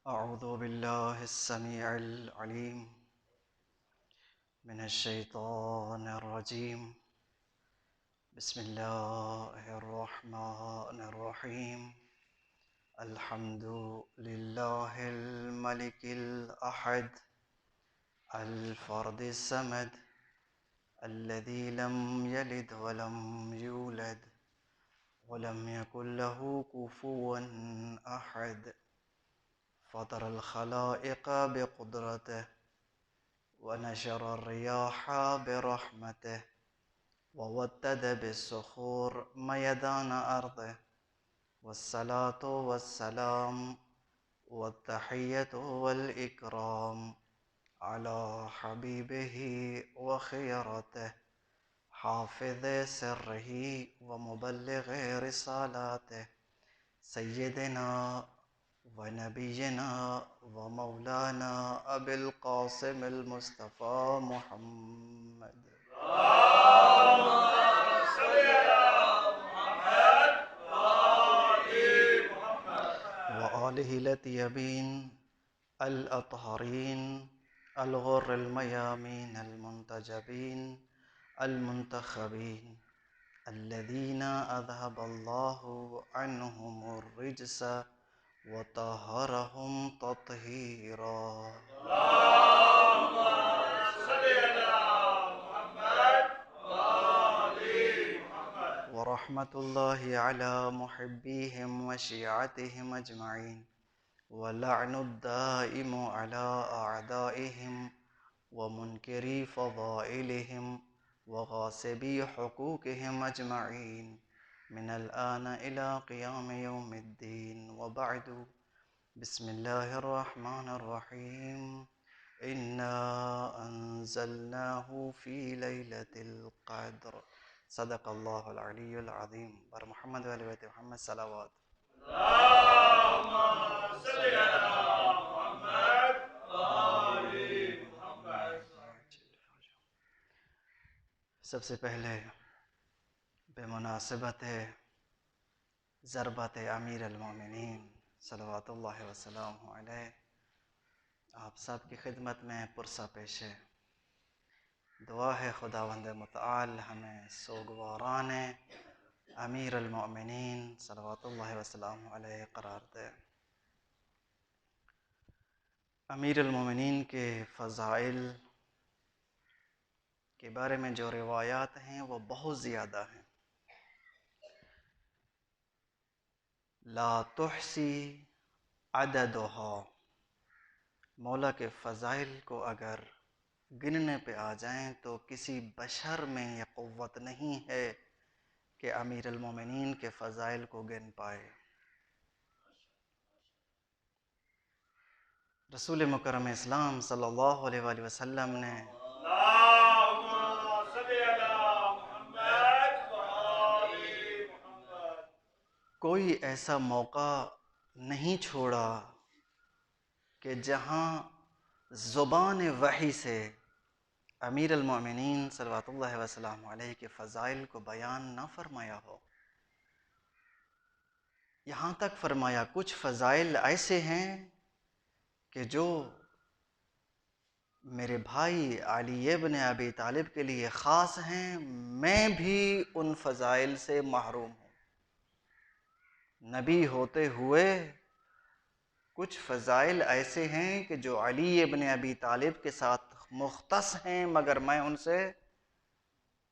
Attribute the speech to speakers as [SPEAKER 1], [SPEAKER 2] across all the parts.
[SPEAKER 1] أعوذ بالله السميع العليم من الشيطان الرجيم. بسم الله الرحمن الرحيم. الحمد لله الملك الأحد الفرد الصمد الذي لم يلد ولم يولد ولم يكن له كفوا أحد. فطر الخلائق بقدرته ونشر الرياح برحمته وودد بالصخور ميدان أرضه. والصلاة والسلام والتحية والإكرام على حبيبه وخيرته حافظ سره ومبلغ رسالاته سيدنا ونبينا ومولانا أبي القاسم المصطفى محمد. وآله الأطيبين الأطهرين الغر الميامين المنتجبين المنتخبين الذين أذهب الله عنهم الرجس وطهرهم تطهيرا. ورحمة الله على محبيهم وشيعتهم أجمعين، ولعن الدائم على أعدائهم ومنكري فضائلهم وغاصبي حقوقهم أجمعين من الآن إلى قيام يوم الدين. وبعد، بسم الله الرحمن الرحيم. إنا أنزلناه في ليلة القدر. صدق الله العلي العظيم. بر محمد و آل بیت محمد صلوات.
[SPEAKER 2] اللهم صل على محمد وآل محمد.
[SPEAKER 1] سب سے پہلے بمناسبت ضربت امیر المومنین صلوات اللہ وسلامہ علیہ آپ سب کی خدمت میں پرسہ پیش ہے. دعا ہے خداوند متعال ہمیں سوگواران امیر المؤمنین صلوات اللہ وسلامہ علیہ قرار دے. امیر المؤمنین کے فضائل کے بارے میں جو روایات ہیں وہ بہت زیادہ ہیں. لا تحصی عددها. مولا کے فضائل کو اگر گننے پہ آ جائیں تو کسی بشر میں یہ قوت نہیں ہے کہ امیر المومنین کے فضائل کو گن پائے. رسول مکرم اسلام صلی اللہ علیہ وآلہ وسلم نے
[SPEAKER 2] اللهم صل على محمد وآل محمد.
[SPEAKER 1] کوئی ایسا موقع نہیں چھوڑا کہ جہاں زبان وحی سے امیر المؤمنین صلوات اللہ وسلم علیہ کے فضائل کو بیان نہ فرمایا ہو. یہاں تک فرمایا کچھ فضائل ایسے ہیں کہ جو میرے بھائی علی ابن ابی طالب کے لیے خاص ہیں، میں بھی ان فضائل سے محروم ہوں. نبی ہوتے ہوئے کچھ فضائل ایسے ہیں کہ جو علی ابن ابی طالب کے ساتھ مختص ہیں مگر میں ان سے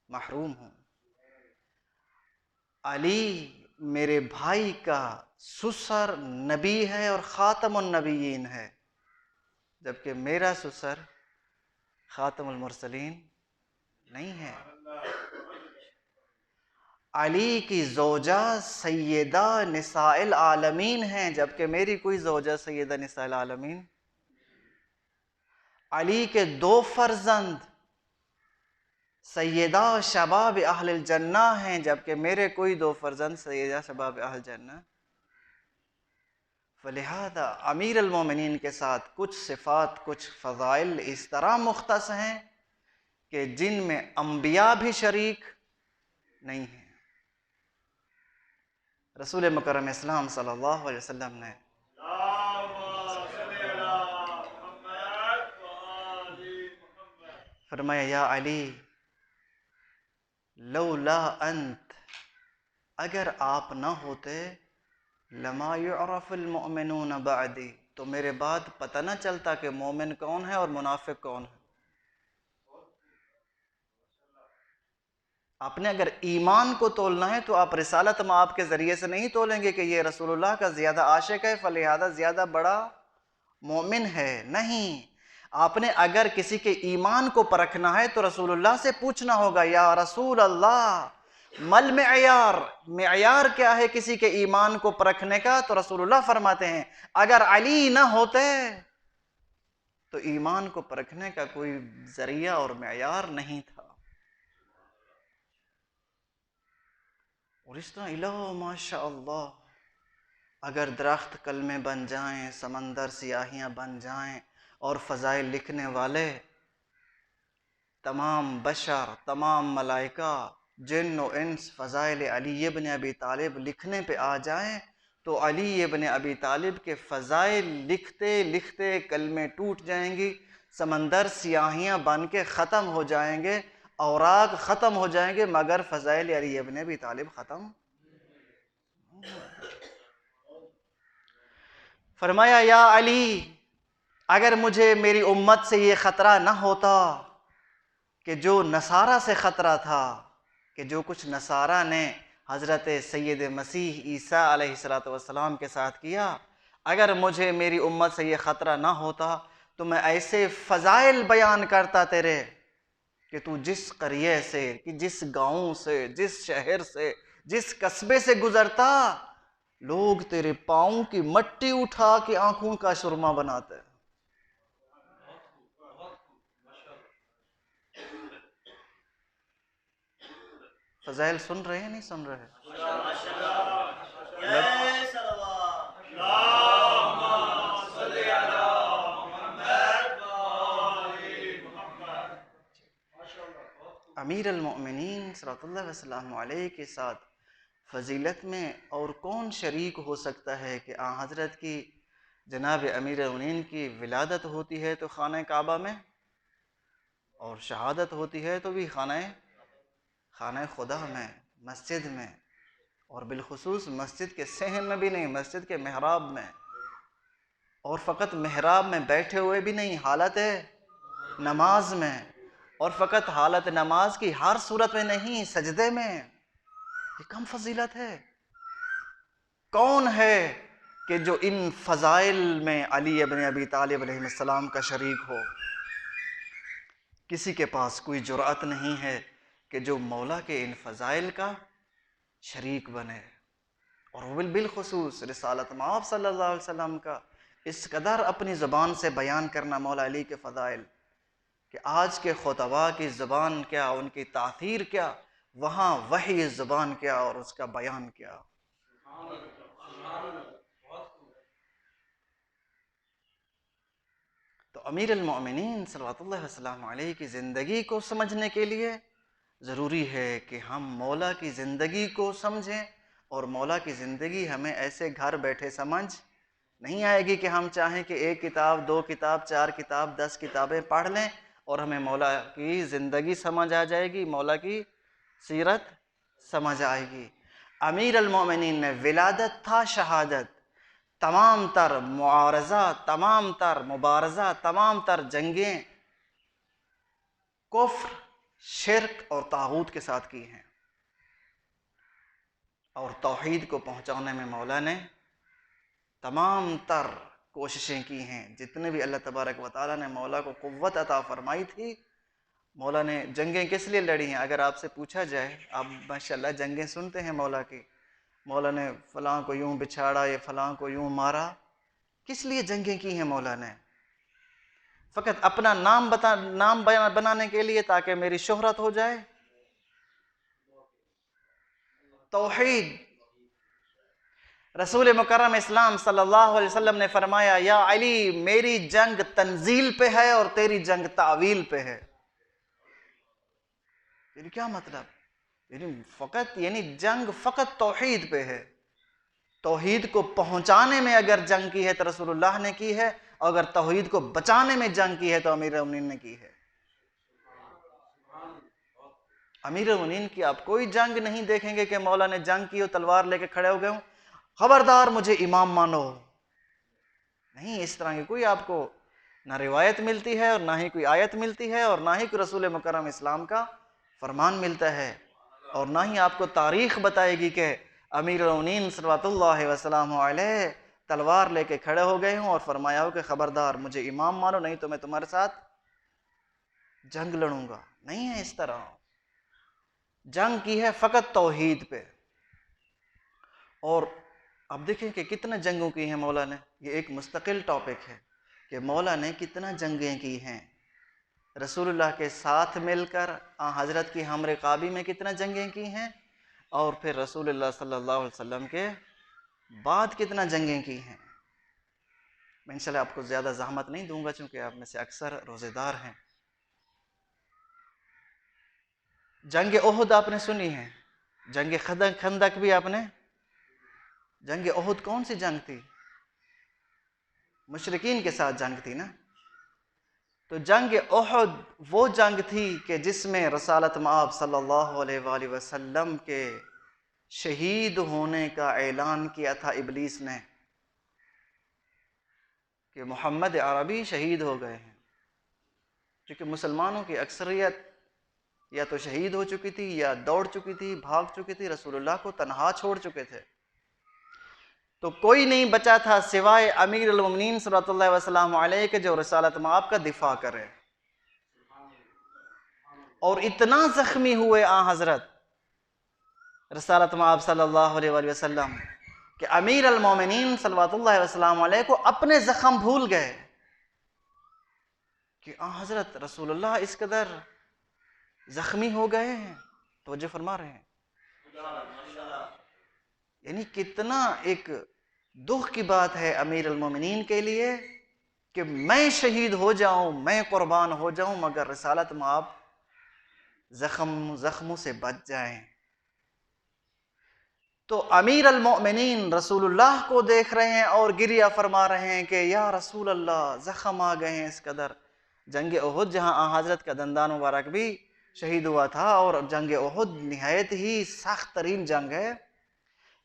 [SPEAKER 1] محروم ہوں. علی میرے بھائی کا سسر نبی ہے اور خاتم النبیین ہے، جبکہ میرا سسر خاتم المرسلین نہیں ہے. علی کی زوجہ سیدہ نساء العالمین ہیں، جبکہ میری کوئی زوجہ سیدہ نساء العالمین. علی کے دو فرزند سیدہ شباب اہل الجنہ ہیں، جبکہ میرے کوئی دو فرزند سیدہ شباب اہل الجنہ. فلہذا امیر المومنین کے ساتھ کچھ صفات کچھ فضائل اس طرح مختص ہیں کہ جن میں انبیاء بھی شریک نہیں ہیں. رسول مکرم اسلام صلی اللہ علیہ وسلم نے
[SPEAKER 2] اللهم صل
[SPEAKER 1] فرمایا یا علی لولا انت، اگر آپ نہ ہوتے، لما یعرف المؤمنون بعدی، تو میرے بعد پتہ نہ چلتا کہ مومن کون ہے اور منافق کون ہے۔ آپ نے اگر ایمان کو تولنا ہے تو آپ رسالت مآب کے ذریعے سے نہیں تولیں گے کہ یہ رسول اللہ کا زیادہ عاشق ہے فلہذا زیادہ بڑا مومن ہے، نہیں۔ آپ نے اگر کسی کے ایمان کو پرکھنا ہے تو رسول اللہ سے پوچھنا ہوگا یا رسول اللہ مل معیار، معیار کیا ہے کسی کے ایمان کو پرکھنے کا؟ تو رسول اللہ فرماتے ہیں اگر علی نہ ہوتے تو ایمان کو پرکھنے کا کوئی ذریعہ اور معیار نہیں تھا۔ اور اس طرح الہ ماشاء اللہ، اگر درخت کلمے بن جائیں، سمندر سیاہیاں بن جائیں، اور فضائل لکھنے والے تمام بشر، تمام ملائکہ، جن و انس فضائل علی ابن ابی طالب لکھنے پہ آ جائیں تو علی ابن ابی طالب کے فضائل لکھتے لکھتے کلمے ٹوٹ جائیں گی، سمندر سیاہیاں بن کے ختم ہو جائیں گے، اوراق ختم ہو جائیں گے، مگر فضائل علی ابن ابی طالب ختم۔ فرمایا یا علی اگر مجھے میری امت سے یہ خطرہ نہ ہوتا کہ جو نصارہ سے خطرہ تھا، کہ جو کچھ نصارہ نے حضرت سید مسیح عیسیٰ علیہ السلام کے ساتھ کیا، اگر مجھے میری امت سے یہ خطرہ نہ ہوتا تو میں ایسے فضائل بیان کرتا تیرے کہ تو جس قریے سے، کہ جس گاؤں سے، جس شہر سے، جس قصبے سے گزرتا، لوگ تیرے پاؤں کی مٹی اٹھا کے آنکھوں کا سرما بناتے۔ فضائل سن رہے ہیں نہیں سن رہے؟ امیر المؤمنین صلی اللہ وسلم علیہ کے ساتھ فضیلت میں اور کون شریک ہو سکتا ہے کہ آن حضرت کی جناب امیر المؤمنین کی ولادت ہوتی ہے تو خانہ کعبہ میں، اور شہادت ہوتی ہے تو بھی خانہ خدا میں، مسجد میں، اور بالخصوص مسجد کے صحن میں بھی نہیں، مسجد کے محراب میں، اور فقط محراب میں بیٹھے ہوئے بھی نہیں، حالت نماز میں، اور فقط حالت نماز کی ہر صورت میں نہیں، سجدے میں۔ یہ کم فضیلت ہے؟ کون ہے کہ جو ان فضائل میں علی ابن ابی طالب علیہ السلام کا شریک ہو؟ کسی کے پاس کوئی جرأت نہیں ہے کہ جو مولا کے ان فضائل کا شریک بنے، اور بالخصوص رسالت مآب صلی اللہ علیہ وسلم کا اس قدر اپنی زبان سے بیان کرنا مولا علی کے فضائل کہ آج کے خطباء کی زبان کیا، ان کی تاثیر کیا، وہاں وحی زبان کیا اور اس کا بیان کیا۔ تو امیر المؤمنین صلوات اللہ وسلم علیہ کی زندگی کو سمجھنے کے لیے ضروری ہے کہ ہم مولا کی زندگی کو سمجھیں، اور مولا کی زندگی ہمیں ایسے گھر بیٹھے سمجھ نہیں آئے گی کہ ہم چاہیں کہ 1 کتاب 2 کتاب 4 کتاب 10 کتابیں پڑھ لیں اور ہمیں مولا کی زندگی سمجھ آ جائے گی، مولا کی سیرت سمجھ آئے گی۔ امیر المؤمنین نے ولادت تھا شہادت، تمام تر معارضہ، تمام تر مبارزہ، تمام تر جنگیں کفر، شرک اور طاغوت کے ساتھ کی ہیں، اور توحید کو پہنچانے میں مولا نے تمام تر کوششیں کی ہیں۔ جتنے بھی اللہ تبارک و تعالیٰ نے مولا کو قوت عطا فرمائی تھی، مولا نے جنگیں کس لیے لڑی ہیں؟ اگر آپ سے پوچھا جائے، آپ ماشاءاللہ جنگیں سنتے ہیں مولا کی، مولا نے فلاں کو یوں بچھاڑا، یا فلاں کو یوں مارا، کس لیے جنگیں کی ہیں مولا نے؟ فقط اپنا نام بنانے کے لیے تاکہ میری شہرت ہو جائے؟ توحید۔ رسول مکرم اسلام صلی اللہ علیہ وسلم نے فرمایا یا علی میری جنگ تنزیل پہ ہے اور تیری جنگ تعویل پہ ہے۔ یعنی کیا مطلب؟ یعنی جنگ فقط توحید پہ ہے۔ توحید کو پہنچانے میں اگر جنگ کی ہے تو رسول اللہ نے کی ہے، اور اگر توحید کو بچانے میں جنگ کی ہے تو امیر المؤمنین نے کی ہے۔ امیر المومنین کی آپ کوئی جنگ نہیں دیکھیں گے کہ مولا نے جنگ کی اور تلوار لے کے کھڑے ہو گئے ہوں خبردار مجھے امام مانو. نہیں، اس طرح کی کوئی آپ کو نہ روایت ملتی ہے اور نہ ہی کوئی آیت ملتی ہے اور نہ ہی کوئی رسول مکرم اسلام کا فرمان ملتا ہے، اور نہ ہی آپ کو تاریخ بتائے گی کہ امیر المومنین صلوات اللہ وسلام علیہ تلوار لے کے کھڑے ہو گئے ہوں اور فرمایا ہو کہ خبردار مجھے امام مانو نہیں تو میں تمہارے ساتھ جنگ لڑوں گا. نہیں ہے اس طرح. جنگ کی ہے فقط توحید پہ. اور اب دیکھیں کہ کتنے جنگوں کی ہیں مولا نے. یہ ایک مستقل ٹاپک ہے کہ مولا نے کتنا جنگیں کی ہیں. رسول اللہ کے ساتھ مل کر حضرت کی ہم رقابی میں کتنا جنگیں کی ہیں، اور پھر رسول اللہ صلی اللہ علیہ وسلم کے بعد کتنا جنگیں کی ہیں. میں انشاءاللہ آپ کو زیادہ زحمت نہیں دوں گا چونکہ آپ میں سے اکثر روزے دار ہیں. جنگ احد آپ نے سنی ہے، جنگ خندق بھی آپ نے. جنگ احد کون سی جنگ تھی؟ مشرکین کے ساتھ جنگ تھی نا. تو جنگ احد وہ جنگ تھی کہ جس میں رسالت مآب صلی اللہ علیہ وآلہ وسلم کے شہید ہونے کا اعلان کیا تھا ابلیس نے کہ محمد عربی شہید ہو گئے ہیں. کیونکہ مسلمانوں کی اکثریت یا تو شہید ہو چکی تھی یا دوڑ چکی تھی، بھاگ چکی تھی، رسول اللہ کو تنہا چھوڑ چکے تھے. تو کوئی نہیں بچا تھا سوائے امیر المومنین صلی اللہ علیہ وسلم علیہ کے جو رسالت مآب کا دفاع کرے. اور اتنا زخمی ہوئے حضرت رسالت مآب صلی اللہ علیہ وآلہ وسلم کہ امیر المومنین صلوات اللہ وسلم علیہ کو اپنے زخم بھول گئے کہ حضرت رسول اللہ اس قدر زخمی ہو گئے ہیں. توجہ فرما رہے ہیں؟ یعنی کتنا ایک دکھ کی بات ہے امیر المومنین کے لیے کہ میں شہید ہو جاؤں، میں قربان ہو جاؤں، مگر رسالت مآب زخموں سے بچ جائیں. تو امیر المؤمنین رسول اللہ کو دیکھ رہے ہیں اور گریہ فرما رہے ہیں کہ یا رسول اللہ زخم آ گئے ہیں اس قدر. جنگ احد جہاں حضرت کا دندان مبارک بھی شہید ہوا تھا، اور جنگ احد نہایت ہی سخت ترین جنگ ہے،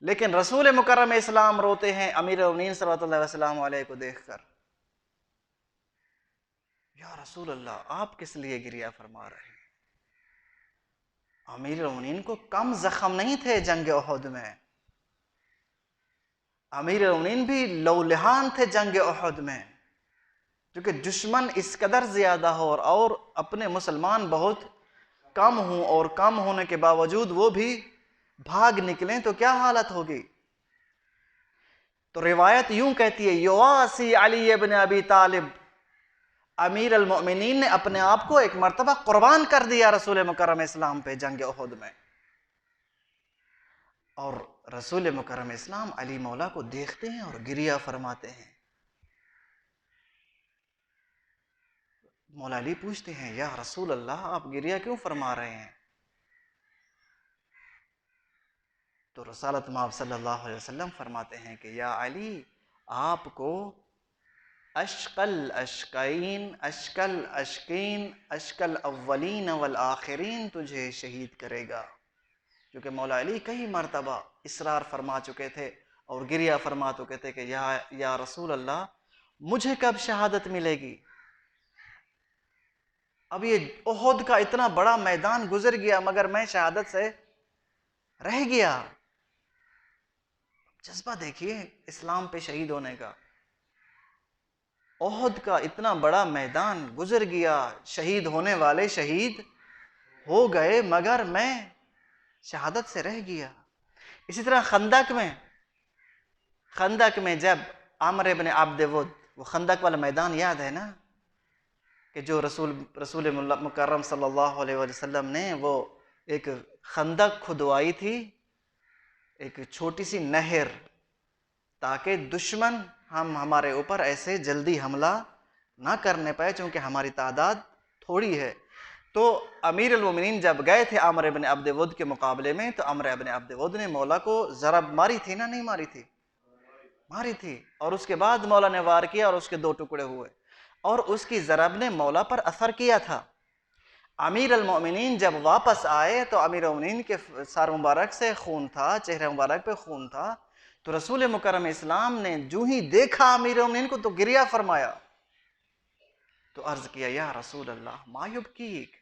[SPEAKER 1] لیکن رسول مکرم اسلام روتے ہیں امیر المؤمنین صلی اللہ علیہ وسلم علیہ کو دیکھ کر. یا رسول اللہ آپ کس لیے گریہ فرما رہے ہیں؟ امیر المؤمنین کو کم زخم نہیں تھے جنگ احد میں. امیر المؤمنین بھی لولہان تھے جنگ احد میں، کیونکہ دشمن اس قدر زیادہ ہو اور اپنے مسلمان بہت کم ہوں، اور کم ہونے کے باوجود وہ بھی بھاگ نکلیں تو کیا حالت ہوگی. تو روایت یوں کہتی ہے یواسی علی ابن ابی طالب، امیر المؤمنین نے اپنے آپ کو ایک مرتبہ قربان کر دیا رسول مکرم اسلام پہ جنگ احد میں. اور رسول مکرم اسلام علی مولا کو دیکھتے ہیں اور گریہ فرماتے ہیں. مولا علی پوچھتے ہیں یا رسول اللہ آپ گریہ کیوں فرما رہے ہیں؟ تو رسالت مآب صلی اللہ علیہ وسلم فرماتے ہیں کہ یا علی آپ کو اشقل اشقین اشقل اشقین اشقل اولین والآخرین تجھے شہید کرے گا. کیونکہ مولا علی کئی مرتبہ اصرار فرما چکے تھے اور گریہ فرما چکے تھے کہ یا رسول اللہ مجھے کب شہادت ملے گی؟ اب یہ احد کا اتنا بڑا میدان گزر گیا مگر میں شہادت سے رہ گیا. جذبہ دیکھیے اسلام پہ شہید ہونے کا. احد کا اتنا بڑا میدان گزر گیا، شہید ہونے والے شہید ہو گئے مگر میں شہادت سے رہ گیا. اسی طرح خندق میں جب عمرو بن عبد ود، وہ خندق والا میدان یاد ہے نا، کہ جو رسول مکرم صلی اللہ علیہ وسلم نے وہ ایک خندق کھدوائی تھی، ایک چھوٹی سی نہر، تاکہ دشمن ہمارے اوپر ایسے جلدی حملہ نہ کرنے پائے چونکہ ہماری تعداد تھوڑی ہے. تو امیر المومنین جب گئے تھے عمرو بن عبد ود کے مقابلے میں، تو عمرو بن عبد ود نے مولا کو ضرب ماری تھی نا؟ نہیں ماری تھی؟ ماری تھی. اور اس کے بعد مولا نے وار کیا اور اس کے 2 ٹکڑے ہوئے، اور اس کی ضرب نے مولا پر اثر کیا تھا. امیر المؤمنین جب واپس آئے تو امیر المؤمنین کے سر مبارک سے خون تھا، چہرے مبارک پہ خون تھا، تو رسول مکرم اسلام نے جو ہی دیکھا امیر المؤمنین کو تو گریہ فرمایا، تو عرض کیا یا رسول اللہ ما یبکیک،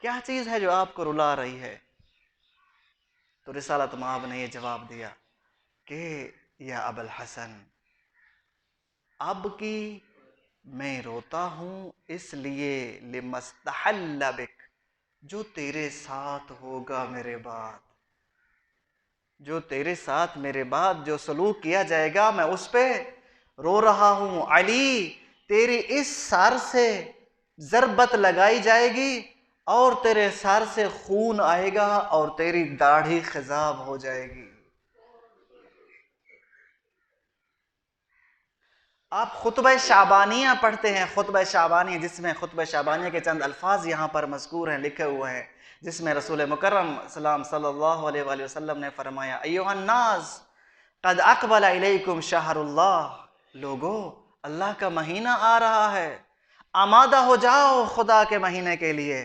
[SPEAKER 1] کیا چیز ہے جو آپ کو رلا رہی ہے؟ تو رسالت مآب نے یہ جواب دیا کہ یا ابا الحسن، اب کی میں روتا ہوں اس لیے لمستحل بک، جو تیرے ساتھ ہوگا میرے بعد، جو تیرے ساتھ میرے بعد جو سلوک کیا جائے گا میں اس پہ رو رہا ہوں۔ علی تیری اس سر سے ضربت لگائی جائے گی اور تیرے سر سے خون آئے گا اور تیری داڑھی خضاب ہو جائے گی۔ آپ خطبہ شعبانیہ پڑھتے ہیں، خطبہ شعبانیہ جس میں خطبہ شعبانیہ کے چند الفاظ یہاں پر مذکور ہیں، لکھے ہوئے ہیں، جس میں رسول مکرم صلی اللہ علیہ وآلہ وسلم نے فرمایا ایھا الناس قد اقبل الیکم شہر اللہ، لوگو اللہ کا مہینہ آ رہا ہے، آمادہ ہو جاؤ خدا کے مہینے کے لیے،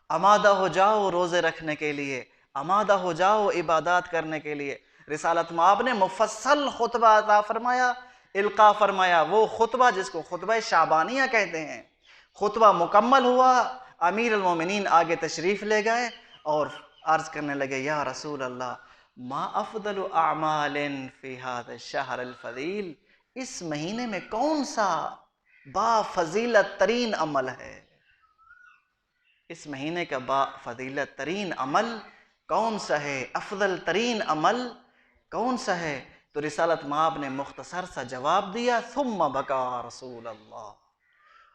[SPEAKER 1] آمادہ ہو جاؤ روزے رکھنے کے لیے، آمادہ ہو جاؤ عبادات کرنے کے لیے۔ رسالت مآب نے مفصل خطبہ عطا فرمایا، القاء فرمایا، وہ خطبہ جس کو خطبہ شعبانیہ کہتے ہیں۔ خطبہ مکمل ہوا، امیر المومنین آگے تشریف لے گئے اور عرض کرنے لگے یا رسول اللہ ما افضل اعمال فی هذا الشہر الفضیل، اس مہینے میں کون سا با فضیلت ترین عمل ہے؟ اس مہینے کا با فضیلت ترین عمل کون سا ہے؟ افضل ترین عمل کون سا ہے؟ تو رسالت مآب نے مختصر سا جواب دیا، ثم بکا رسول اللہ،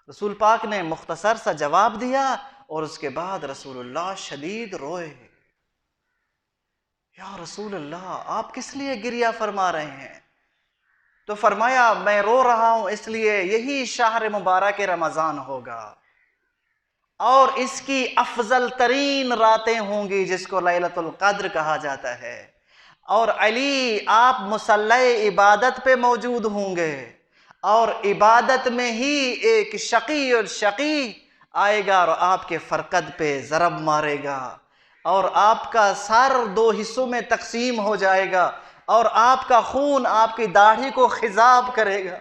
[SPEAKER 1] رسول پاک نے مختصر سا جواب دیا اور اس کے بعد رسول اللہ شدید روئے۔ یا رسول اللہ آپ کس لیے گریہ فرما رہے ہیں؟ تو فرمایا میں رو رہا ہوں اس لیے یہی شہر مبارک رمضان ہوگا اور اس کی افضل ترین راتیں ہوں گی جس کو لیلۃ القدر کہا جاتا ہے، اور علی آپ مصلی عبادت پہ موجود ہوں گے اور عبادت میں ہی ایک شقی الشقی آئے گا اور آپ کے فرقد پہ ضرب مارے گا اور آپ کا سر دو حصوں میں تقسیم ہو جائے گا اور آپ کا خون آپ کی داڑھی کو خضاب کرے گا۔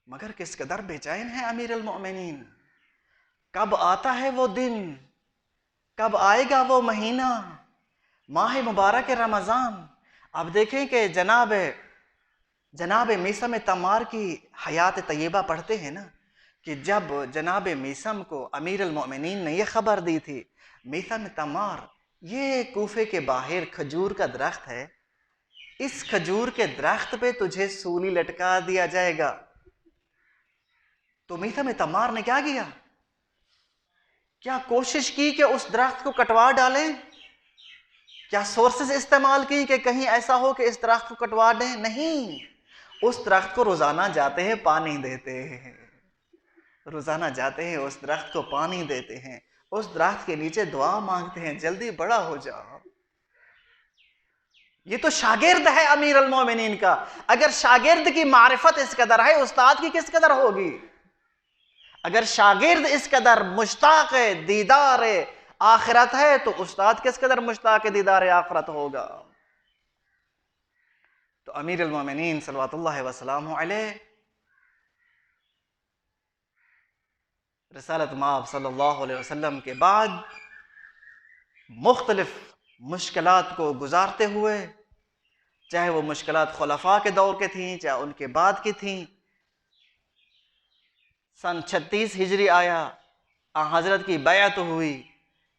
[SPEAKER 1] مگر کس قدر بے چین ہے امیر المؤمنین، کب آتا ہے وہ دن، کب آئے گا وہ مہینہ ماہ مبارک رمضان؟ اب دیکھیں کہ جناب میثم تمار کی حیات طیبہ پڑھتے ہیں نا کہ جب جناب میثم کو امیر المؤمنین نے یہ خبر دی تھی، میثم تمار یہ کوفے کے باہر کھجور کا درخت ہے، اس کھجور کے درخت پہ تجھے سولی لٹکا دیا جائے گا، تو میثم تمار نے کیا کیا؟ کیا کوشش کی کہ اس درخت کو کٹوا ڈالیں؟ کیا سورسز استعمال کی کہ کہیں ایسا ہو کہ اس درخت کو کٹوا دیں؟ نہیں، اس درخت کو روزانہ جاتے ہیں پانی دیتے ہیں، روزانہ جاتے ہیں اس درخت کو پانی دیتے ہیں، اس درخت کے نیچے دعا مانگتے ہیں جلدی بڑا ہو جاؤ۔ یہ تو شاگرد ہے امیر المومنین کا، اگر شاگرد کی معرفت اس قدر ہے استاد کی کس قدر ہوگی؟ اگر شاگرد اس قدر مشتاق دیدار آخرت ہے تو استاد کس قدر مشتاق دیدار آخرت ہوگا؟ تو امیر المومنین صلوات اللہ وسلامہ علیہ رسالت مآب صلی اللہ علیہ وسلم کے بعد مختلف مشکلات کو گزارتے ہوئے، چاہے وہ مشکلات خلفاء کے دور کے تھیں چاہے ان کے بعد کی تھیں، سن 36 ہجری آیا، آن حضرت کی بیعت ہوئی،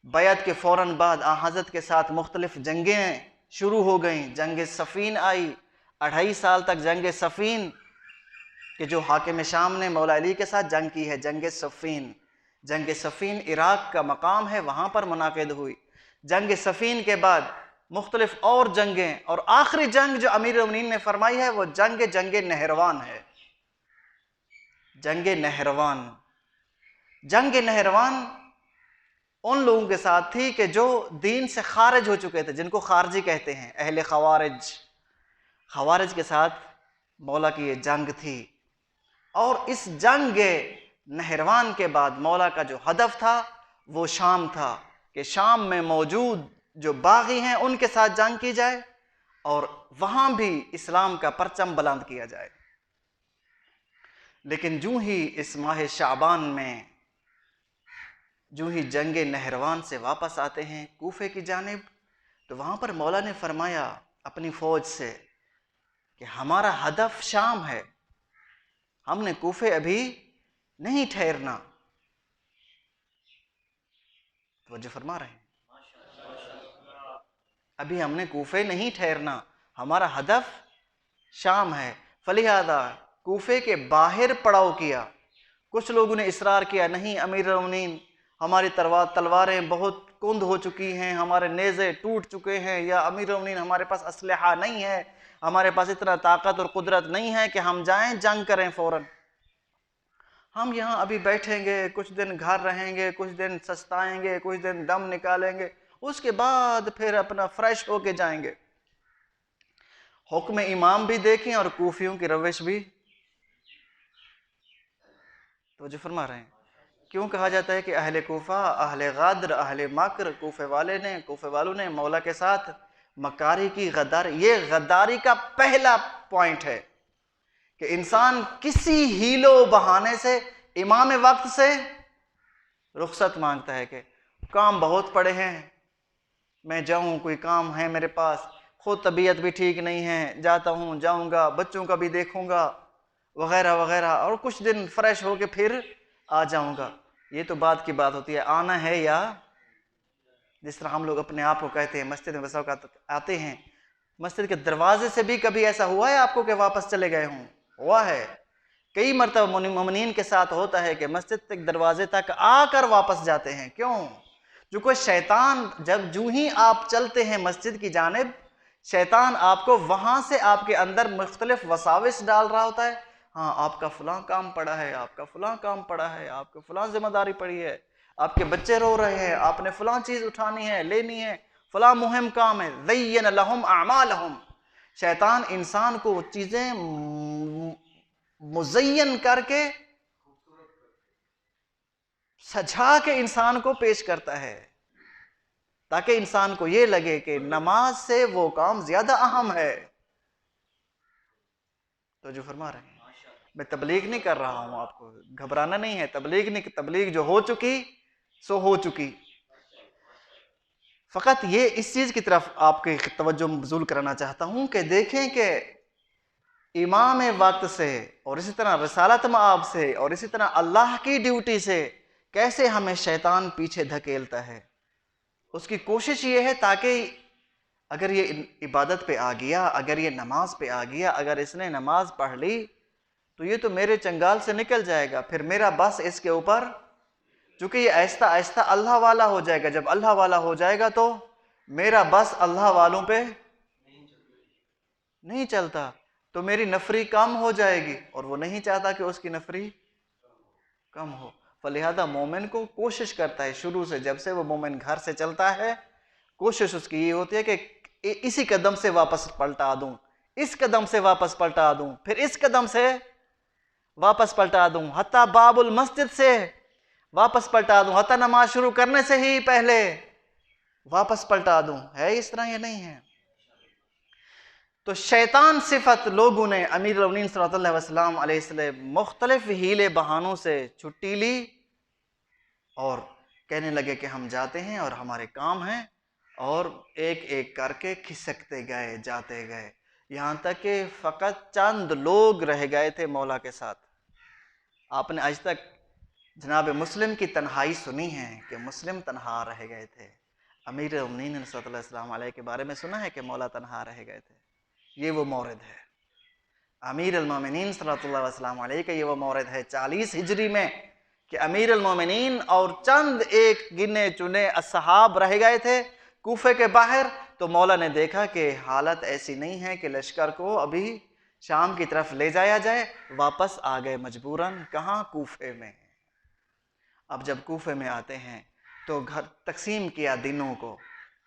[SPEAKER 1] بیعت کے فوراً بعد آن حضرت کے ساتھ مختلف جنگیں شروع ہو گئیں، جنگ صفین آئی، 2.5 سال تک جنگ صفین کہ جو حاکم شام نے مولا علی کے ساتھ جنگ کی ہے، جنگ صفین عراق کا مقام ہے، وہاں پر منعقد ہوئی۔ جنگ صفین کے بعد مختلف اور جنگیں، اور آخری جنگ جو امیر المومنین نے فرمائی ہے وہ جنگ نہروان ہے۔ جنگ نہروان ان لوگوں کے ساتھ تھی کہ جو دین سے خارج ہو چکے تھے، جن کو خارجی کہتے ہیں، اہل خوارج کے ساتھ مولا کی یہ جنگ تھی۔ اور اس جنگ نہروان کے بعد مولا کا جو ہدف تھا وہ شام تھا، کہ شام میں موجود جو باغی ہیں ان کے ساتھ جنگ کی جائے اور وہاں بھی اسلام کا پرچم بلند کیا جائے۔ لیکن جو ہی اس ماہ شعبان میں جو ہی جنگ نہروان سے واپس آتے ہیں کوفے کی جانب، تو وہاں پر مولا نے فرمایا اپنی فوج سے کہ ہمارا ہدف شام ہے، ہم نے کوفے ابھی نہیں ٹھہرنا۔ توجہ فرما رہے ہیں، ابھی ہم نے کوفے نہیں ٹھہرنا، ہمارا ہدف شام ہے۔ فلہذا کوفے کے باہر پڑاؤ کیا۔ کچھ لوگوں نے اصرار کیا، نہیں امیر المومنین، ہماری تلواریں بہت کند ہو چکی ہیں، ہمارے نیزے ٹوٹ چکے ہیں، یا امیر المومنین ہمارے پاس اسلحہ نہیں ہے، ہمارے پاس اتنا طاقت اور قدرت نہیں ہے کہ ہم جائیں جنگ کریں فوراً، ہم یہاں ابھی بیٹھیں گے، کچھ دن گھر رہیں گے، کچھ دن سستائیں گے، کچھ دن دم نکالیں گے، اس کے بعد پھر اپنا فریش ہو کے جائیں گے۔ حکم امام بھی دیکھیں اور کوفیوں کی روش بھی توجہ فرما رہے ہیں۔ کیوں کہا جاتا ہے کہ اہل کوفہ، اہل غدر، اہل مکر، کوفے والوں نے مولا کے ساتھ مکاری کی، غداری؟ یہ غداری کا پہلا پوائنٹ ہے کہ انسان کسی ہیلو بہانے سے امام وقت سے رخصت مانگتا ہے کہ کام بہت پڑے ہیں، میں جاؤں، کوئی کام ہے میرے پاس، خود طبیعت بھی ٹھیک نہیں ہے، جاتا ہوں، جاؤں گا، بچوں کا بھی دیکھوں گا، وغیرہ وغیرہ، اور کچھ دن فریش ہو کے پھر آ جاؤں گا۔ یہ تو بات کی بات ہوتی ہے، آنا ہے، یا جس طرح ہم لوگ اپنے آپ کو کہتے ہیں مسجد میں بس اوقات آتے ہیں، مسجد کے دروازے سے بھی کبھی ایسا ہوا ہے آپ کو کہ واپس چلے گئے ہوں؟ ہوا ہے، کئی مرتبہ مومنین کے ساتھ ہوتا ہے کہ مسجد تک دروازے تک آ کر واپس جاتے ہیں۔ کیوں؟ جو کوئی شیطان جو ہی آپ چلتے ہیں مسجد کی جانب، شیطان آپ کو وہاں سے آپ کے اندر مختلف وساوس ڈال رہا ہوتا ہے، ہاں آپ کا فلاں کام پڑا ہے، آپ کا فلاں کام پڑا ہے، آپ کا فلاں ذمہ داری پڑی ہے، آپ کے بچے رو رہے ہیں، آپ نے فلاں چیز اٹھانی ہے، لینی ہے، فلاں مہم کام ہے۔ زین لہم اعمالہم، شیطان انسان کو چیزیں مزین کر کے، سجا کے انسان کو پیش کرتا ہے تاکہ انسان کو یہ لگے کہ نماز سے وہ کام زیادہ اہم ہے۔ تو جو فرما رہے ہیں، میں تبلیغ نہیں کر رہا ہوں، آپ کو گھبرانا نہیں ہے، تبلیغ جو ہو چکی سو ہو چکی۔ فقط یہ اس چیز کی طرف آپ کی توجہ مبذول کرانا چاہتا ہوں کہ دیکھیں کہ امام وقت سے اور اسی طرح رسالت مآب سے اور اسی طرح اللہ کی ڈیوٹی سے کیسے ہمیں شیطان پیچھے دھکیلتا ہے۔ اس کی کوشش یہ ہے تاکہ اگر یہ عبادت پہ آ گیا، اگر یہ نماز پہ آ گیا، اگر اس نے نماز پڑھ لی تو یہ تو میرے چنگال سے نکل جائے گا، پھر میرا بس اس کے اوپر، چونکہ یہ آہستہ آہستہ اللہ والا ہو جائے گا، جب اللہ والا ہو جائے گا تو میرا بس اللہ والوں پہ نہیں چلتا، تو میری نفری کم ہو جائے گی، اور وہ نہیں چاہتا کہ اس کی نفری کم ہو۔ فلہذا مومن کو کوشش کرتا ہے شروع سے، جب سے وہ مومن گھر سے چلتا ہے، کوشش اس کی یہ ہوتی ہے کہ اسی قدم سے واپس پلٹا دوں، اس قدم سے واپس پلٹا دوں، پھر اس قدم سے واپس پلٹا دوں، حتیٰ باب المسجد سے واپس پلٹا دوں، حتیٰ نماز شروع کرنے سے ہی پہلے واپس پلٹا دوں۔ ہے اس طرح یہ نہیں ہے؟ تو شیطان صفت لوگوں نے امیر المومنین صلی اللہ علیہ وسلم علیہ السلام مختلف ہیلے بہانوں سے چھٹی لی اور کہنے لگے کہ ہم جاتے ہیں اور ہمارے کام ہیں، اور ایک ایک کر کے کھسکتے گئے، جاتے گئے، یہاں تک کہ فقط چند لوگ رہ گئے تھے مولا کے ساتھ۔ آپ نے آج تک جناب مسلم کی تنہائی سنی ہے کہ مسلم تنہا رہ گئے تھے، امیر المومنین صلی اللہ علیہ وسلم علیہ کے بارے میں سنا ہے کہ مولا تنہا رہ گئے تھے؟ یہ وہ مورد ہے، امیر المومنین صلی اللہ علیہ وسلم علیہ کا یہ وہ مورد ہے 40 ہجری میں کہ امیر المومنین اور چند ایک گنے چنے اصحاب رہ گئے تھے کوفے کے باہر، تو مولا نے دیکھا کہ حالت ایسی نہیں ہے کہ لشکر کو ابھی شام کی طرف لے جایا جائے، واپس آ گئے مجبوراً، کہاں؟ کوفے میں۔ اب جب کوفے میں آتے ہیں تو گھر تقسیم کیا دنوں کو،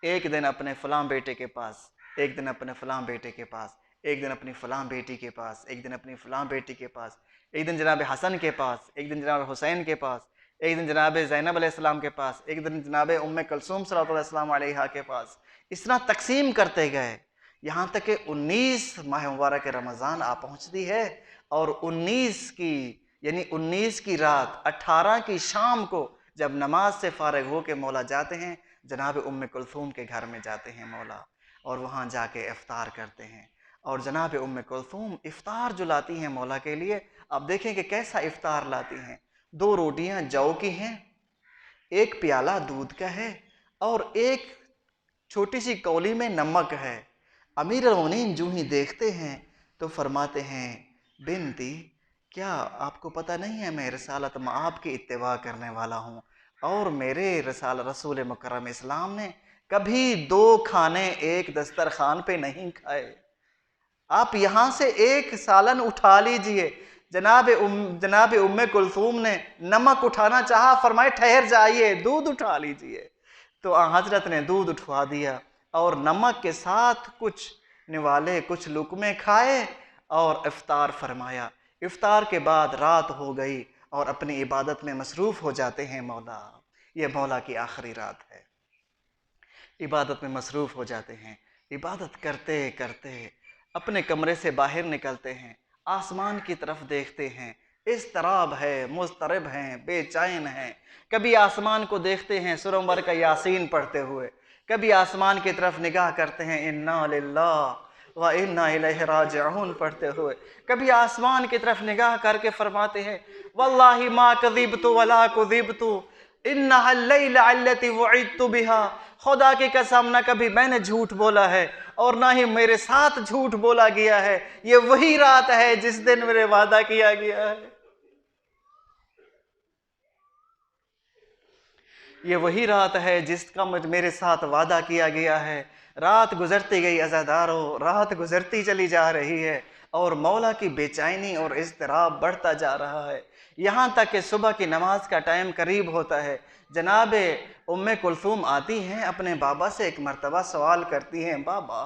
[SPEAKER 1] ایک دن اپنے فلاں بیٹے کے پاس، ایک دن اپنے فلاں بیٹے کے پاس، ایک دن اپنی فلاں بیٹی کے پاس، ایک دن اپنی فلاں بیٹی کے پاس، ایک دن جناب حسن کے پاس، ایک دن جناب حسین کے پاس، ایک دن جناب زینب علیہ السلام کے پاس، ایک دن جناب ام کلثوم صلی اللہ علیہ وسلم علیہا کے پاس. اس طرح تقسیم کرتے گئے یہاں تک کہ 19 ماہ مبارک رمضان آ پہنچتی ہے، اور 19 کی رات 18 کی شام کو جب نماز سے فارغ ہو کے مولا جاتے ہیں جناب ام کلثوم کے گھر میں جاتے ہیں مولا، اور وہاں جا کے افطار کرتے ہیں. اور جناب ام کلثوم افطار جو لاتی ہیں مولا کے لیے، اب دیکھیں کہ کیسا افطار لاتی ہیں. 2 روٹیاں جو کی ہیں، ایک پیالہ دودھ کا ہے، اور ایک چھوٹی سی کولی میں نمک ہے. امیر المومنین جو ہی دیکھتے ہیں تو فرماتے ہیں بنتی، کیا آپ کو پتہ نہیں ہے میں رسالت آپ کی اتباع کرنے والا ہوں، اور میرے رسول مکرم اسلام نے کبھی 2 کھانے ایک دسترخوان پہ نہیں کھائے. آپ یہاں سے ایک سالن اٹھا لیجئے. جناب ام کلثوم نے نمک اٹھانا چاہا، فرمائے ٹھہر جائیے، دودھ اٹھا لیجئے. تو حضرت نے دودھ اٹھوا دیا اور نمک کے ساتھ کچھ نوالے، کچھ لقمے کھائے اور افطار فرمایا. افطار کے بعد رات ہو گئی اور اپنی عبادت میں مصروف ہو جاتے ہیں مولا. یہ مولا کی آخری رات ہے، عبادت میں مصروف ہو جاتے ہیں. عبادت کرتے کرتے اپنے کمرے سے باہر نکلتے ہیں، آسمان کی طرف دیکھتے ہیں، اضطراب ہے، مضطرب ہیں، بے چین ہیں. کبھی آسمان کو دیکھتے ہیں سورہ نمبر کا یاسین پڑھتے ہوئے، کبھی آسمان کی طرف نگاہ کرتے ہیں انا للہ و انا الیہ راجعون پڑھتے ہوئے، کبھی آسمان کی طرف نگاہ کر کے فرماتے ہیں واللہ ما کذبت ولا کذبت انہا اللیل التی وعدت بہا. خدا کی قسم نہ کبھی میں نے جھوٹ بولا ہے اور نہ ہی میرے ساتھ جھوٹ بولا گیا ہے. یہ وہی رات ہے جس دن میرے وعدہ کیا گیا ہے، یہ وہی رات ہے جس کا میرے ساتھ وعدہ کیا گیا ہے. رات گزرتی گئی عزادارو، رات گزرتی چلی جا رہی ہے اور مولا کی بے چینی اور اضطراب بڑھتا جا رہا ہے، یہاں تک کہ صبح کی نماز کا ٹائم قریب ہوتا ہے. جناب ام کلثوم آتی ہیں، اپنے بابا سے ایک مرتبہ سوال کرتی ہیں بابا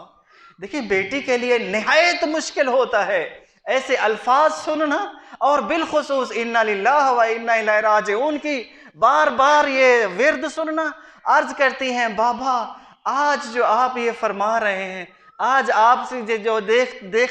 [SPEAKER 1] دیکھیں بیٹی کے لیے نہایت مشکل ہوتا ہے ایسے الفاظ سننا، اور بالخصوص انا للہ و انا الیہ راجعون کی بار بار یہ ورد سننا. عرض کرتی ہیں بابا آج جو آپ یہ فرما رہے ہیں، آج آپ سے جو دیکھ دے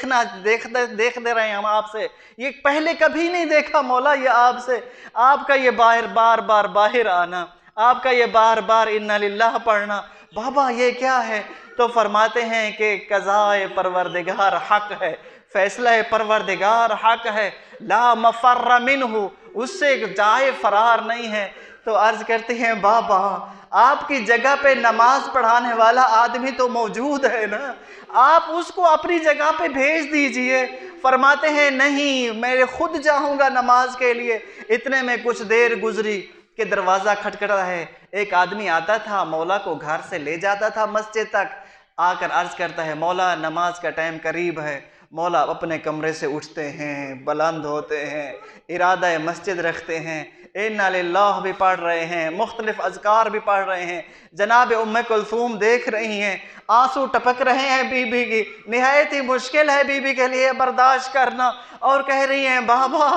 [SPEAKER 1] رہے ہیں ہم آپ سے، یہ پہلے کبھی نہیں دیکھا مولا. یہ آپ سے آپ کا یہ بار بار باہر آنا، آپ کا یہ بار بار انا للہ پڑھنا، بابا یہ کیا ہے؟ تو فرماتے ہیں کہ قضاء پروردگار حق ہے، فیصلہ پروردگار حق ہے، لا مفر منہ، اس سے جائے فرار نہیں ہے. تو عرض کرتے ہیں بابا آپ کی جگہ پہ نماز پڑھانے والا آدمی تو موجود ہے نا، آپ اس کو اپنی جگہ پہ بھیج دیجئے. فرماتے ہیں نہیں میں خود جاؤں گا نماز کے لیے. اتنے میں کچھ دیر گزری کہ دروازہ کھٹکھٹا ہے، ایک آدمی آتا تھا مولا کو گھر سے لے جاتا تھا مسجد تک. آ کر عرض کرتا ہے مولا نماز کا ٹائم قریب ہے. مولا اپنے کمرے سے اٹھتے ہیں، بلند ہوتے ہیں، ارادہ مسجد رکھتے ہیں، انا للہ بھی پڑھ رہے ہیں، مختلف اذکار بھی پڑھ رہے ہیں. جناب ام کلثوم دیکھ رہی ہیں، آنسو ٹپک رہے ہیں بی بی کی، نہایت ہی مشکل ہے بی بی کے لیے برداشت کرنا، اور کہہ رہی ہیں بابا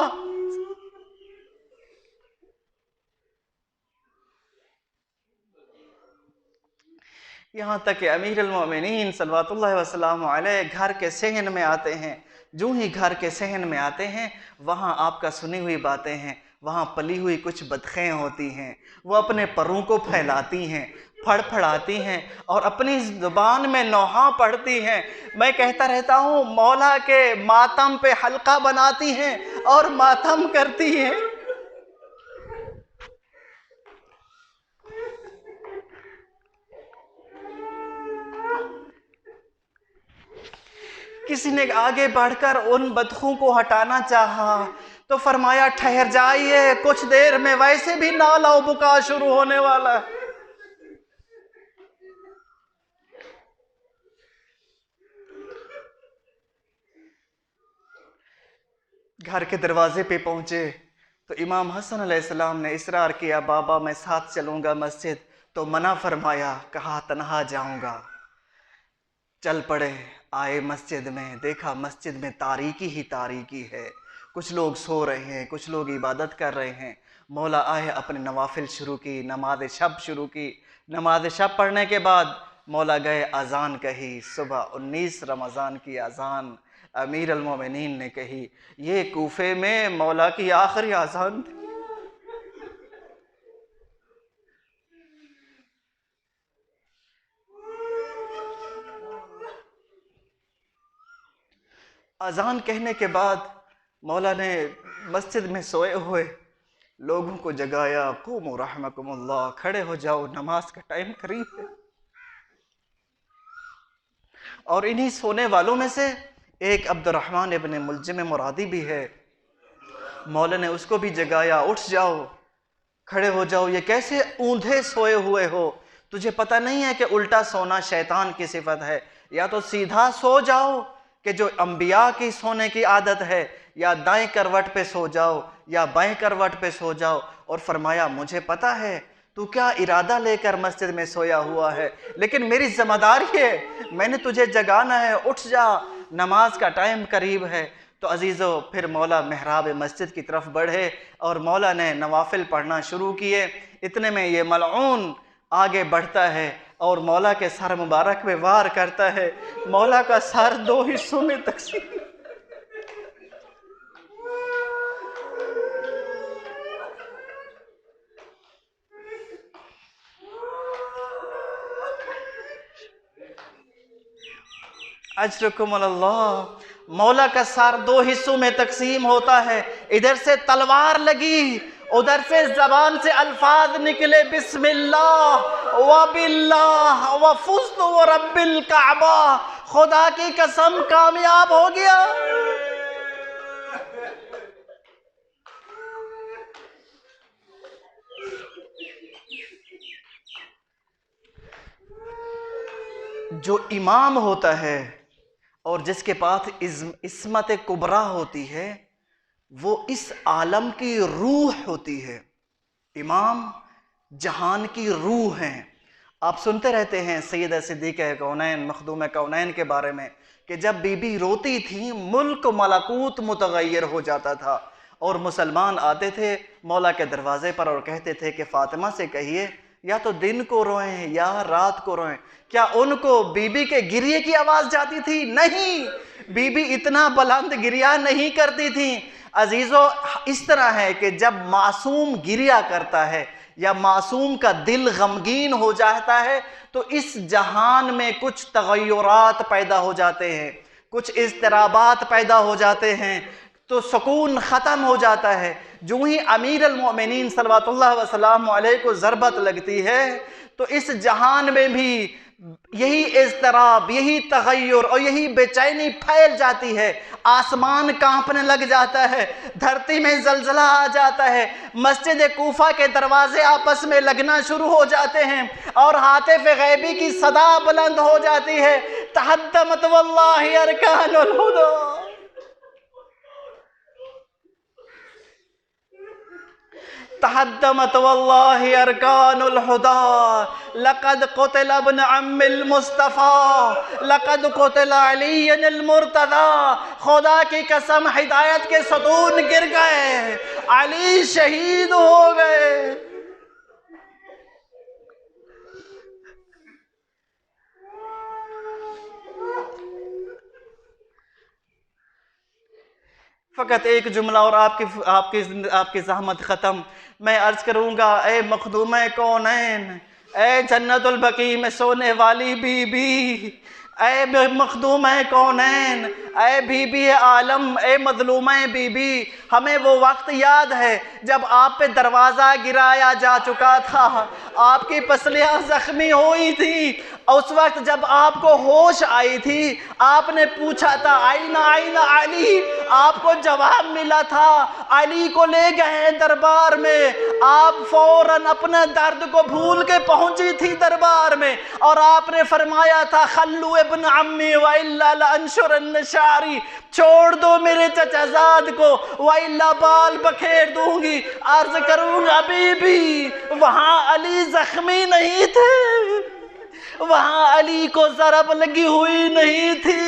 [SPEAKER 1] یہاں تک کہ امیر المومنین صلوات اللہ وسلام علیہ گھر کے صحن میں آتے ہیں. جو ہی گھر کے صحن میں آتے ہیں وہاں آپ کا سنی ہوئی باتیں ہیں، وہاں پلی ہوئی کچھ بدخیں ہوتی ہیں، وہ اپنے پروں کو پھیلاتی ہیں، پھڑ پھڑاتی ہیں اور اپنی زبان میں نوحہ پڑھتی ہیں. میں کہتا رہتا ہوں مولا کے ماتم پہ حلقہ بناتی ہیں اور ماتم کرتی ہیں. کسی نے آگے بڑھ کر ان بدخوں کو ہٹانا چاہا تو فرمایا ٹھہر جائیے، کچھ دیر میں ویسے بھی نالہ و بکا شروع ہونے والا ہے. گھر کے دروازے پہ پہنچے، تو امام حسن علیہ السلام نے اصرار کیا، بابا میں ساتھ چلوں گا مسجد، تو منع فرمایا، کہا تنہا جاؤں گا۔ چل پڑے، آئے مسجد میں، دیکھا مسجد میں تاریکی ہی تاریکی ہے، کچھ لوگ سو رہے ہیں، کچھ لوگ عبادت کر رہے ہیں۔ مولا آئے، اپنے نوافل شروع کی، نماز شب شروع کی۔ نماز شب پڑھنے کے بعد مولا گئے، اذان کہی، صبح 19 رمضان کی اذان امیر المومنین نے کہی۔ یہ کوفے میں مولا کی آخری اذان تھی۔ اذان کہنے کے بعد مولا نے مسجد میں سوئے ہوئے لوگوں کو جگایا، قوموا رحمکم اللہ، کھڑے ہو جاؤ، نماز کا ٹائم قریب ہے۔ اور انہی سونے والوں میں سے ایک عبد الرحمن ابن ملجم مرادی بھی ہے، مولا نے اس کو بھی جگایا، اٹھ جاؤ، کھڑے ہو جاؤ، یہ کیسے اوندھے سوئے ہوئے ہو؟ تجھے پتہ نہیں ہے کہ الٹا سونا شیطان کی صفت ہے، یا تو سیدھا سو جاؤ کہ جو انبیاء کی سونے کی عادت ہے، یا دائیں کروٹ پہ سو جاؤ یا بائیں کروٹ پہ سو جاؤ۔ اور فرمایا، مجھے پتہ ہے تو کیا ارادہ لے کر مسجد میں سویا ہوا ہے، لیکن میری ذمہ داری ہے، میں نے تجھے جگانا ہے، اٹھ جا، نماز کا ٹائم قریب ہے۔ تو عزیزو، پھر مولا محراب مسجد کی طرف بڑھے اور مولا نے نوافل پڑھنا شروع کیے۔ اتنے میں یہ ملعون آگے بڑھتا ہے اور مولا کے سر مبارک میں وار کرتا ہے۔ مولا کا سر 2 حصوں میں تقسیم۔ اجرکم اللہ، مولا کا سر 2 حصوں میں تقسیم ہوتا ہے۔ ادھر سے تلوار لگی، ادھر سے زبان سے الفاظ نکلے، بسم اللہ وباللہ وفزت ورب الکعبہ، خدا کی قسم کامیاب ہو گیا۔ جو امام ہوتا ہے اور جس کے پاس عصمت کبریٰ ہوتی ہے، وہ اس عالم کی روح ہوتی ہے۔ امام جہان کی روح ہیں۔ آپ سنتے رہتے ہیں سیدہ صدیقہ کونین مخدوم کونین کے بارے میں کہ جب بی بی روتی تھی ملک ملکوت متغیر ہو جاتا تھا، اور مسلمان آتے تھے مولا کے دروازے پر اور کہتے تھے کہ فاطمہ سے کہیے یا تو دن کو روئیں یا رات کو روئیں۔ کیا ان کو بی بی کے گریے کی آواز جاتی تھی؟ نہیں، بی بی اتنا بلند گریہ نہیں کرتی تھی۔ عزیزو، اس طرح ہے کہ جب معصوم گریہ کرتا ہے یا معصوم کا دل غمگین ہو جاتا ہے تو اس جہان میں کچھ تغیرات پیدا ہو جاتے ہیں، کچھ اضطرابات پیدا ہو جاتے ہیں، تو سکون ختم ہو جاتا ہے۔ جو ہی امیر المومنین صلوات اللہ وسلام علیہ کو ضربت لگتی ہے تو اس جہان میں بھی یہی اضطراب، یہی تغیر اور یہی بے چینی پھیل جاتی ہے۔ آسمان کانپنے لگ جاتا ہے، دھرتی میں زلزلہ آ جاتا ہے، مسجد کوفہ کے دروازے آپس میں لگنا شروع ہو جاتے ہیں اور ہاتف غیبی کی صدا بلند ہو جاتی ہے، تحدمت واللہ ارکان الہدی، تحدمت واللہ ارکان الہدی، لقد قتل ابن عم المصطفیٰ، لقد قتل علی المرتضی، خدا کی قسم ہدایت کے ستون گر گئے، علی شہید ہو گئے۔ فقط ایک جملہ اور آپ کی زحمت ختم۔ میں عرض کروں گا، اے مخدومہ کونین، اے جنت البقیع میں سونے والی بی بی، اے مخدومہ کونین، اے بی بی عالم، اے مظلومہ بی بی، ہمیں وہ وقت یاد ہے جب آپ پہ دروازہ گرایا جا چکا تھا، آپ کی پسلیاں زخمی ہوئی تھی، اس وقت جب آپ کو ہوش آئی تھی آپ نے پوچھا تھا آئین علی، آپ کو جواب ملا تھا، علی کو لے گئے دربار میں، آپ فوراً اپنے درد کو بھول کے پہنچی تھی دربار میں، اور آپ نے فرمایا تھا خلو ابن عمی وَإِلَّا لَأَنشُرَنَّ شَعْرِي، چھوڑ دو میرے چچا زاد کو وَإِلَّا بال بکھیر دوں گی۔ عرض کروں ابھی بھی وہاں علی زخمی نہیں تھے، وہاں علی کو ضرب لگی ہوئی نہیں تھی۔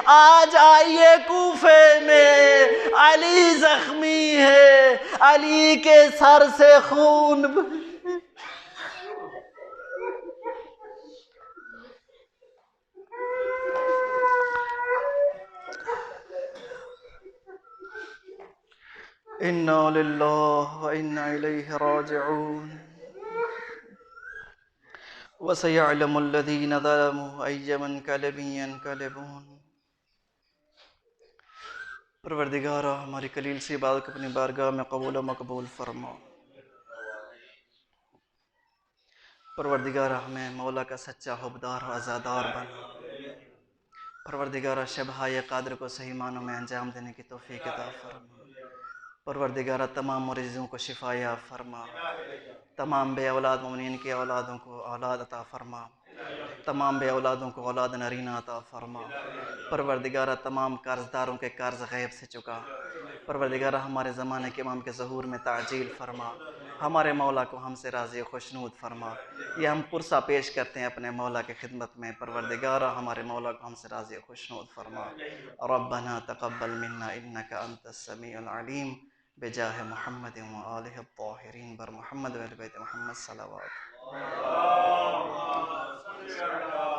[SPEAKER 1] آج آئیے کوفے میں، علی زخمی ہے، علی کے سر سے خون اِنَّا لِلَّهِ وَإِنَّا إِلَيْهِ راجعون وَسَيَعْلَمُ الَّذِينَ ظَلَمُوا أَيَّ مُنقَلِبٍ يَنقَلِبُونَ۔ پروردگارہ ہماری قلیل سی عبادت کو اپنی بارگاہ میں قبول و مقبول فرما۔ پروردگارہ ہمیں مولا کا سچا حبدار و عزادار بنا۔ پروردگارہ شبہائے قادر کو صحیح معنوں میں انجام دینے کی توفیق عطا فرما۔ پروردگارہ تمام مریضوں کو شفایہ فرما، تمام بے اولاد مومنین کی اولادوں کو اولاد عطا فرما، تمام بے اولادوں کو اولاد نرینہ عطا فرما۔ پروردگارہ تمام قرض داروں کے قرض غیب سے چکا۔ پروردگارہ ہمارے زمانے کے امام کے ظہور میں تعجیل فرما، ہمارے مولا کو ہم سے راضی و خوشنود فرما۔ یہ ہم پرسہ پیش کرتے ہیں اپنے مولا کے خدمت میں، پروردگارہ ہمارے مولا کو ہم سے راضی و خوشنود فرما۔ ربنا تقبل منا انک انت السمیع العلیم بجاہ محمد و آلہ الطاہرین بر محمد و اہل بیت محمد صلوات۔
[SPEAKER 2] اللهم صل على